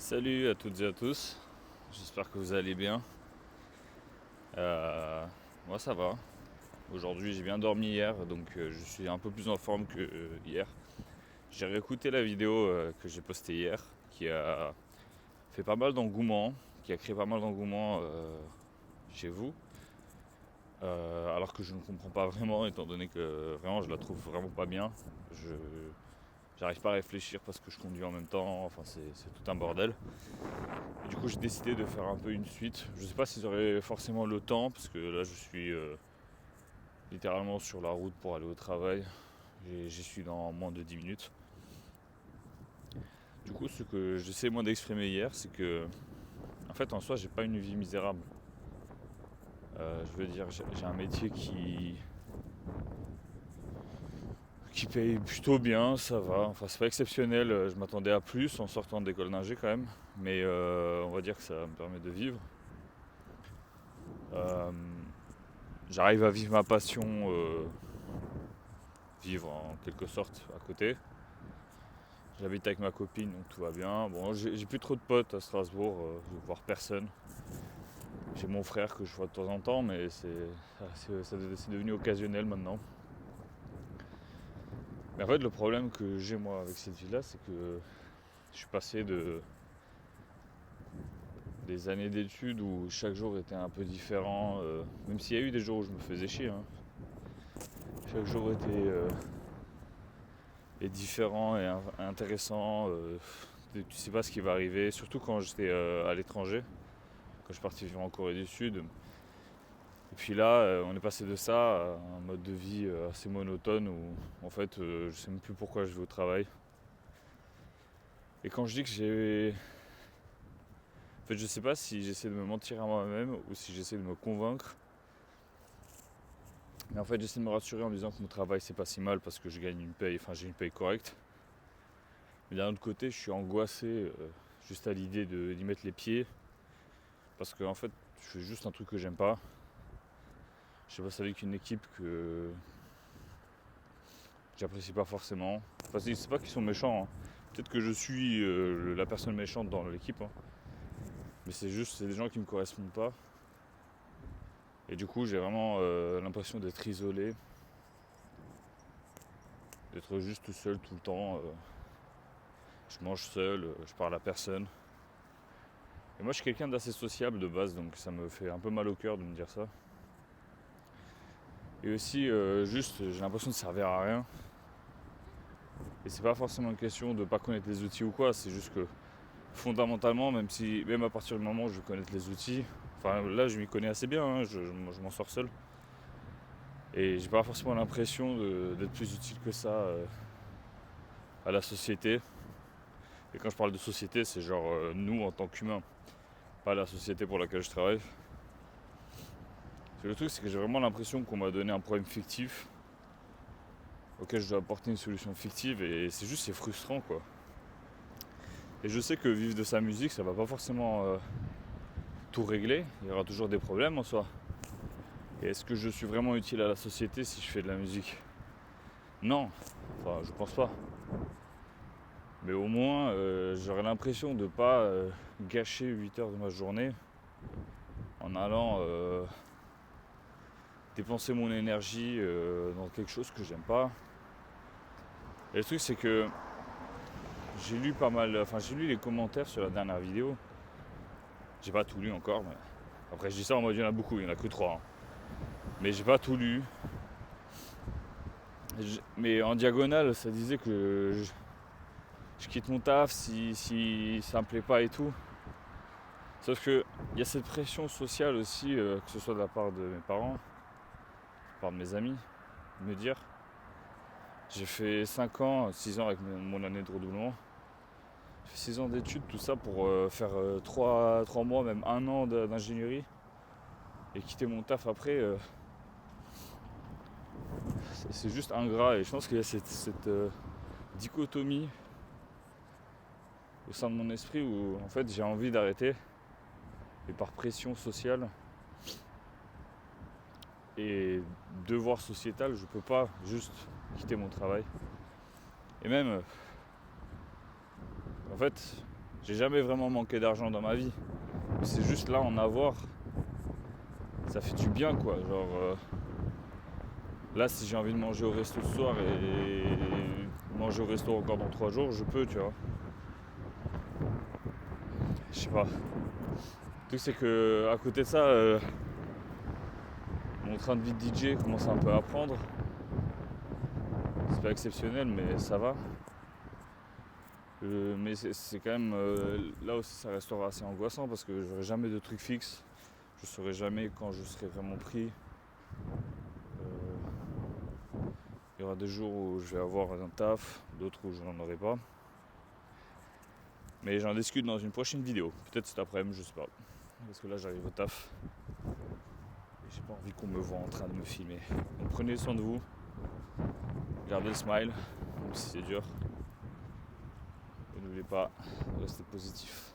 Salut à toutes et à tous, j'espère que vous allez bien. Euh, Moi ça va. Aujourd'hui j'ai bien dormi hier, donc je suis un peu plus en forme que hier. J'ai réécouté la vidéo que j'ai postée hier, qui a fait pas mal d'engouement, qui a créé pas mal d'engouement chez vous. Alors que je ne comprends pas vraiment, étant donné que vraiment je la trouve vraiment pas bien. Je J'arrive pas à réfléchir parce que je conduis en même temps, enfin c'est tout un bordel. Et du coup j'ai décidé de faire un peu une suite. Je sais pas si j'aurai forcément le temps parce que là je suis littéralement sur la route pour aller au travail. J'y suis dans moins de 10 minutes. Du coup ce que j'essaie moi d'exprimer hier c'est que en fait en soi j'ai pas une vie misérable. Je veux dire j'ai un métier qui paye plutôt bien, ça va. Enfin c'est pas exceptionnel, je m'attendais à plus en sortant d'école d'ingé quand même. Mais on va dire que ça me permet de vivre. Euh, J'arrive à vivre ma passion, vivre en quelque sorte à côté. J'habite avec ma copine donc tout va bien. Bon, j'ai plus trop de potes à Strasbourg, je vais voir personne. J'ai mon frère que je vois de temps en temps, mais c'est devenu occasionnel maintenant. Mais en fait, le problème que j'ai moi avec cette vie-là, c'est que je suis passé de des années d'études où chaque jour était un peu différent, même s'il y a eu des jours où je me faisais chier. Hein. Chaque jour est différent et intéressant. Tu sais pas ce qui va arriver, surtout quand j'étais à l'étranger, quand je suis parti vivre en Corée du Sud. Et puis là, on est passé de ça à un mode de vie assez monotone où en fait je sais même plus pourquoi je vais au travail. Et quand je dis que j'ai. En fait, je sais pas si j'essaie de me mentir à moi-même ou si j'essaie de me convaincre. Mais en fait, j'essaie de me rassurer en disant que mon travail c'est pas si mal parce que je gagne une paye, enfin j'ai une paye correcte. Mais d'un autre côté, je suis angoissé juste à l'idée d'y mettre les pieds parce que en fait, je fais juste un truc que j'aime pas. Je bosse avec une équipe que j'apprécie pas forcément. Enfin, c'est pas qu'ils sont méchants. Hein. Peut-être que je suis la personne méchante dans l'équipe. Hein. Mais c'est des gens qui me correspondent pas. Et du coup, j'ai vraiment l'impression d'être isolé, d'être juste seul tout le temps. Je mange seul, je parle à personne. Et moi, je suis quelqu'un d'assez sociable de base, donc ça me fait un peu mal au cœur de me dire ça. Et aussi, juste, j'ai l'impression de servir à rien. Et c'est pas forcément une question de pas connaître les outils ou quoi, c'est juste que fondamentalement, même à partir du moment où je vais connaître les outils, enfin là je m'y connais assez bien, hein, je m'en sors seul. Et j'ai pas forcément l'impression d'être plus utile que ça à la société. Et quand je parle de société, c'est genre nous en tant qu'humains, pas la société pour laquelle je travaille. Le truc c'est que j'ai vraiment l'impression qu'on m'a donné un problème fictif auquel je dois apporter une solution fictive et c'est frustrant quoi. Et je sais que vivre de sa musique ça va pas forcément tout régler, il y aura toujours des problèmes en soi. Et est-ce que je suis vraiment utile à la société si je fais de la musique? Non, enfin je pense pas. Mais au moins j'aurais l'impression de pas gâcher 8 heures de ma journée en allant dépenser mon énergie dans quelque chose que j'aime pas. Et le truc c'est que j'ai lu les commentaires sur la dernière vidéo. J'ai pas tout lu encore, mais après je dis ça en mode il y en a beaucoup, il y en a que 3. Hein. Mais j'ai pas tout lu. Mais en diagonale, ça disait que je quitte mon taf si ça me plaît pas et tout. Sauf que il y a cette pression sociale aussi, que ce soit de la part de mes parents, de la part de mes amis, de me dire j'ai fait 5 ans, 6 ans avec mon année de redoublement. J'ai fait 6 ans d'études, tout ça pour faire 3 mois, même 1 an d'ingénierie. Et quitter mon taf après, c'est juste ingrat. Et je pense qu'il y a cette dichotomie au sein de mon esprit où en fait j'ai envie d'arrêter. Et par pression sociale et devoir sociétal, je peux pas juste quitter mon travail. Et même, en fait, J'ai jamais vraiment manqué d'argent dans ma vie. C'est juste là, en avoir, ça fait du bien quoi. Genre, là, si j'ai envie de manger au resto ce soir et manger au resto encore dans 3 jours, je peux, tu vois. Je sais pas. Le truc, c'est que à côté de ça, mon train de vie de DJ commence un peu à prendre. C'est pas exceptionnel, mais ça va. Mais c'est quand même là aussi ça restera assez angoissant parce que j'aurai jamais de truc fixe. Je saurai jamais quand je serai vraiment pris. Il y aura des jours où je vais avoir un taf, d'autres où je n'en aurai pas. Mais j'en discute dans une prochaine vidéo, peut-être cet après-midi, je sais pas. Parce que là j'arrive au taf et j'ai pas envie qu'on me voit en train de me filmer. Donc prenez soin de vous, gardez le smile, même si c'est dur. Et n'oubliez pas de rester positif.